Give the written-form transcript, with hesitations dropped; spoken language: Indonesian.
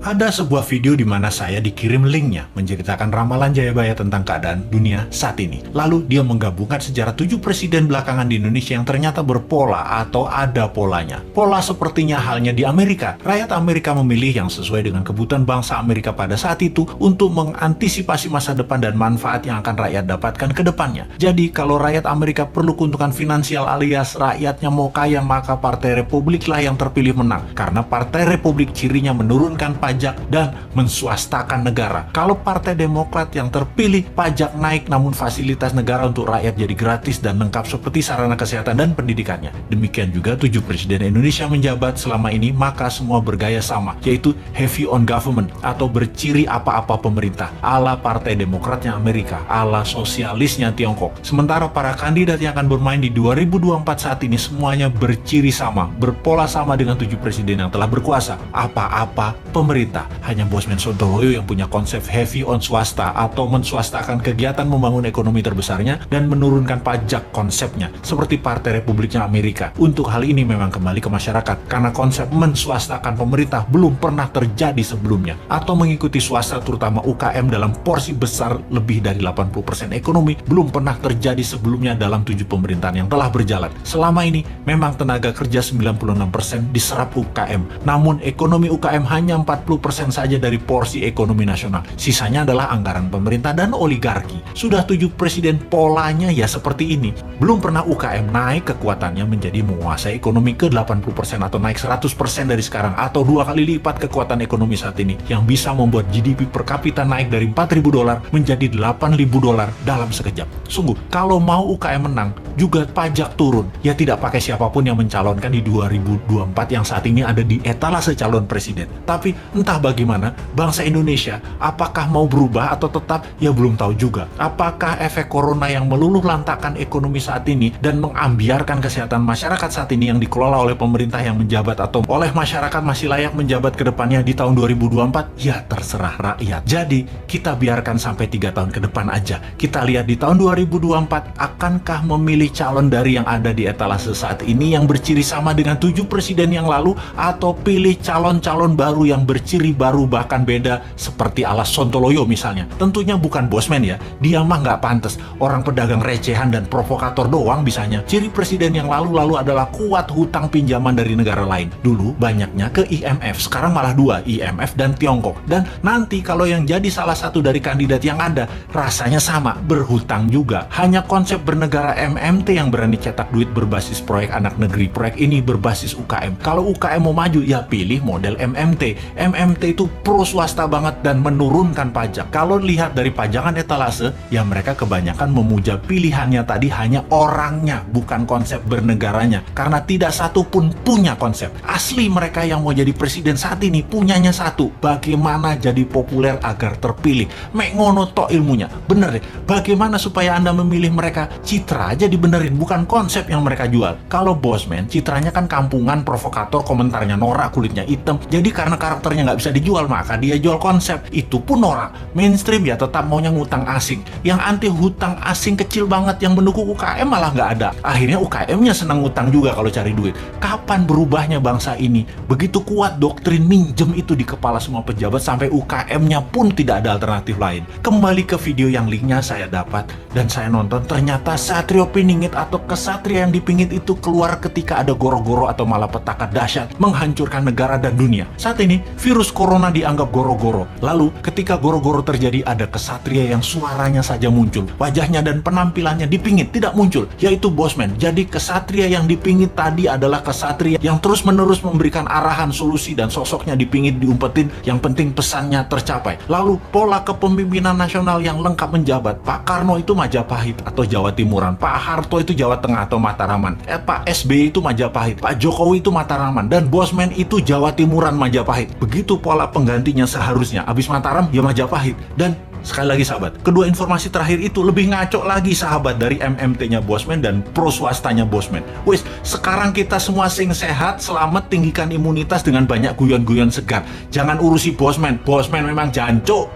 Ada sebuah video di mana saya dikirim linknya menceritakan ramalan Jayabaya tentang keadaan dunia saat ini. Lalu dia menggabungkan sejarah 7 presiden belakangan di Indonesia yang ternyata berpola atau ada polanya. Pola sepertinya halnya di Amerika. Rakyat Amerika memilih yang sesuai dengan kebutuhan bangsa Amerika pada saat itu untuk mengantisipasi masa depan dan manfaat yang akan rakyat dapatkan ke depannya. Jadi kalau rakyat Amerika perlu keuntungan finansial alias rakyatnya mau kaya, maka Partai Republik lah yang terpilih menang. Karena Partai Republik cirinya menurunkan pajak dan menswastakan negara. Kalau Partai Demokrat yang terpilih, pajak naik namun fasilitas negara untuk rakyat jadi gratis dan lengkap seperti sarana kesehatan dan pendidikannya. Demikian juga 7 presiden Indonesia menjabat selama ini, maka semua bergaya sama, yaitu heavy on government atau berciri apa-apa pemerintah, ala Partai Demokratnya Amerika, ala sosialisnya Tiongkok. Sementara para kandidat yang akan bermain di 2024 saat ini semuanya berciri sama, berpola sama dengan 7 presiden yang telah berkuasa, apa-apa pemerintah. Hanya Bosman Sontoloyo yang punya konsep heavy on swasta atau menswastakan kegiatan membangun ekonomi terbesarnya dan menurunkan pajak konsepnya seperti Partai Republiknya Amerika. Untuk hal ini memang kembali ke masyarakat karena konsep menswastakan pemerintah belum pernah terjadi sebelumnya, atau mengikuti swasta terutama UKM dalam porsi besar lebih dari 80% ekonomi belum pernah terjadi sebelumnya dalam 7 pemerintahan yang telah berjalan. Selama ini memang tenaga kerja 96% diserap UKM, namun ekonomi UKM hanya 40% saja dari porsi ekonomi nasional. Sisanya adalah anggaran pemerintah dan oligarki. Sudah 7 presiden polanya ya seperti ini. Belum pernah UKM naik kekuatannya menjadi menguasai ekonomi ke 80% atau naik 100% dari sekarang, atau 2 kali lipat kekuatan ekonomi saat ini yang bisa membuat GDP per kapita naik dari $4.000 menjadi $8.000 dalam sekejap. Sungguh, kalau mau UKM menang, juga pajak turun. Ya tidak pakai siapapun yang mencalonkan di 2024 yang saat ini ada di etalase calon presiden. Tapi entah bagaimana, bangsa Indonesia apakah mau berubah atau tetap, ya belum tahu juga. Apakah efek corona yang meluluh lantakan ekonomi saat ini dan mengambiarkan kesehatan masyarakat saat ini yang dikelola oleh pemerintah yang menjabat atau oleh masyarakat masih layak menjabat ke depannya di tahun 2024? Ya terserah rakyat. Jadi kita biarkan sampai 3 tahun ke depan aja. Kita lihat di tahun 2024 akankah memilih calon dari yang ada di etalase saat ini yang berciri sama dengan 7 presiden yang lalu, atau pilih calon-calon baru yang berciri baru bahkan beda seperti ala Sontoloyo misalnya. Tentunya bukan Bosman ya, dia mah nggak pantas, orang pedagang recehan dan provokator doang bisanya. Ciri presiden yang lalu-lalu adalah kuat hutang pinjaman dari negara lain. Dulu banyaknya ke IMF, sekarang malah 2, IMF dan Tiongkok. Dan nanti kalau yang jadi salah satu dari kandidat yang ada, rasanya sama, berhutang juga. Hanya konsep bernegara MMT yang berani cetak duit berbasis proyek anak negeri. Proyek ini berbasis UKM. Kalau UKM mau maju, ya pilih model MMT. MMT itu pro swasta banget dan menurunkan pajak. Kalau lihat dari pajangan etalase, ya mereka kebanyakan memuja pilihannya tadi hanya orangnya, bukan konsep bernegaranya. Karena tidak satu pun punya konsep. Asli mereka yang mau jadi presiden saat ini punyanya satu, bagaimana jadi populer agar terpilih. Mek ngono tok ilmunya. Bener deh, bagaimana supaya Anda memilih mereka? Citra aja dibenerin, bukan konsep yang mereka jual. Kalau Bosman, citranya kan kampungan, provokator, komentarnya norak, kulitnya hitam. Jadi karena karakternya nggak bisa dijual, maka dia jual konsep. Itu pun norak. Mainstream ya tetap maunya ngutang asing. Yang anti hutang asing kecil banget, yang mendukung UKM malah nggak ada. Akhirnya UKM-nya senang ngutang juga kalau cari duit. Kapan berubahnya bangsa ini? Begitu kuat doktrin minjem itu di kepala semua pejabat sampai UKM-nya pun tidak ada alternatif lain. Kembali ke video yang linknya saya dapat dan saya nonton, ternyata Satrio Piningit atau kesatria yang dipingit itu keluar ketika ada goro-goro atau malapetaka dahsyat menghancurkan negara dan dunia. Saat ini virus corona dianggap goro-goro. Lalu ketika goro-goro terjadi, ada kesatria yang suaranya saja muncul, wajahnya dan penampilannya dipingit tidak muncul, yaitu Bosman. Jadi kesatria yang dipingit tadi adalah kesatria yang terus-menerus memberikan arahan, solusi, dan sosoknya dipingit, diumpetin, yang penting pesannya tercapai. Lalu pola kepemimpinan nasional yang lengkap menjabat. Pak Karno itu Majapahit atau Jawa Timuran, Pak Harto itu Jawa Tengah atau Mataraman, Pak SBY itu Majapahit, Pak Jokowi itu Mataraman, dan Bosman itu Jawa Timuran Majapahit. Begitu pola penggantinya seharusnya. Abis Mataram ya Majapahit. Dan sekali lagi sahabat, kedua informasi terakhir itu lebih ngaco lagi sahabat dari MMT-nya Bosman dan pro swastanya Bosman. Wis, sekarang kita semua sing sehat, selamat, tinggikan imunitas dengan banyak guyon-guyon segar. Jangan urusi Bosman. Bosman memang jancuk.